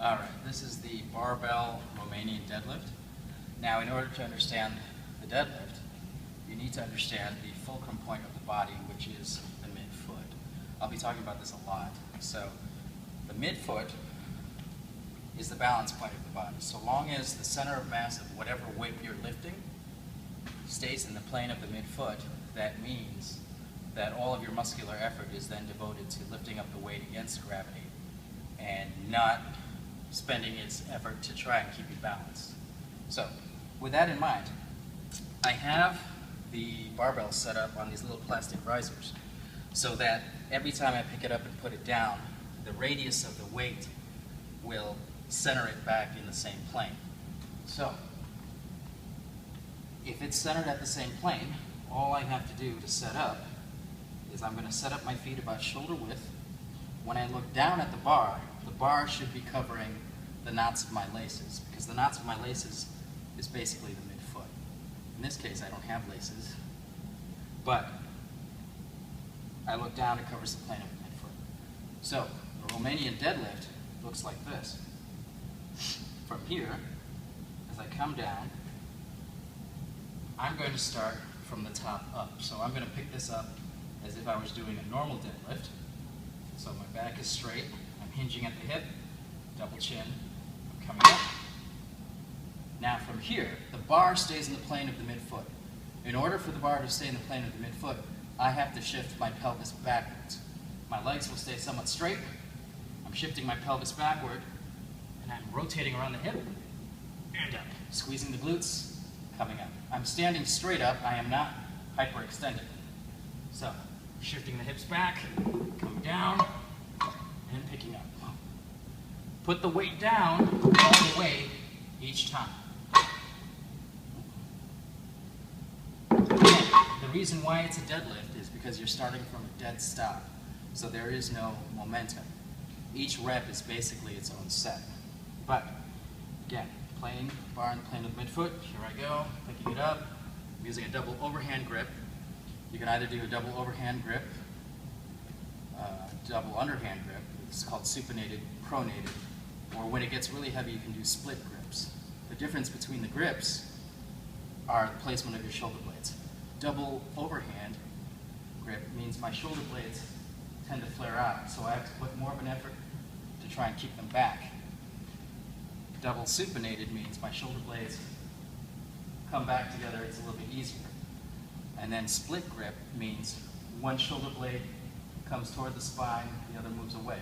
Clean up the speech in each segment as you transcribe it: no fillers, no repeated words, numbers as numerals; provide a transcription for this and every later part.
Alright, this is the barbell Romanian deadlift. Now, in order to understand the deadlift, you need to understand the fulcrum point of the body, which is the midfoot. I'll be talking about this a lot. So, the midfoot is the balance point of the body. So long as the center of mass of whatever weight you're lifting stays in the plane of the midfoot, that means that all of your muscular effort is then devoted to lifting up the weight against gravity and not spending its effort to try and keep you balanced. So, with that in mind, I have the barbell set up on these little plastic risers so that every time I pick it up and put it down, the radius of the weight will center it back in the same plane. So, if it's centered at the same plane, all I have to do to set up is I'm going to set up my feet about shoulder width. When I look down at the bar should be covering the knots of my laces, because the knots of my laces is basically the midfoot. In this case, I don't have laces, but I look down, it covers the plane of the midfoot. So, the Romanian deadlift looks like this. From here, as I come down, I'm going to start from the top up. So I'm going to pick this up as if I was doing a normal deadlift. So my back is straight, I'm hinging at the hip, double chin, I'm coming up. Now from here, the bar stays in the plane of the midfoot. In order for the bar to stay in the plane of the midfoot, I have to shift my pelvis backwards. My legs will stay somewhat straight, I'm shifting my pelvis backward, and I'm rotating around the hip, and up. Squeezing the glutes, coming up. I'm standing straight up, I am not hyperextended. So, shifting the hips back, coming down, and picking up. Put the weight down all the way each time. The reason why it's a deadlift is because you're starting from a dead stop. So there is no momentum. Each rep is basically its own set. But, again, plane, bar in the plane of the midfoot, here I go, picking it up. I'm using a double overhand grip. You can either do a double overhand grip, double underhand grip, it's called supinated, pronated, or when it gets really heavy you can do split grips. The difference between the grips are the placement of your shoulder blades. Double overhand grip means my shoulder blades tend to flare out, so I have to put more of an effort to try and keep them back. Double supinated means my shoulder blades come back together, it's a little bit easier. And then split grip means one shoulder blade comes toward the spine, the other moves away.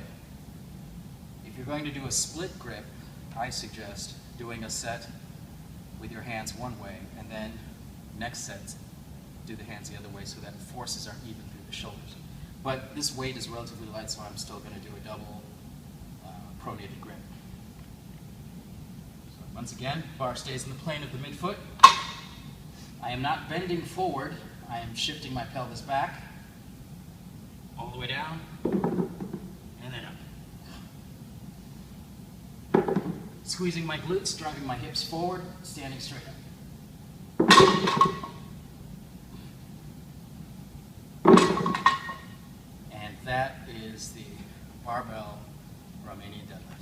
If you're going to do a split grip, I suggest doing a set with your hands one way, and then next set, do the hands the other way so that forces are even through the shoulders. But this weight is relatively light, so I'm still going to do a double pronated grip. So once again, bar stays in the plane of the midfoot. I am not bending forward, I am shifting my pelvis back, all the way down, and then up. Squeezing my glutes, driving my hips forward, standing straight up. And that is the barbell Romanian deadlift.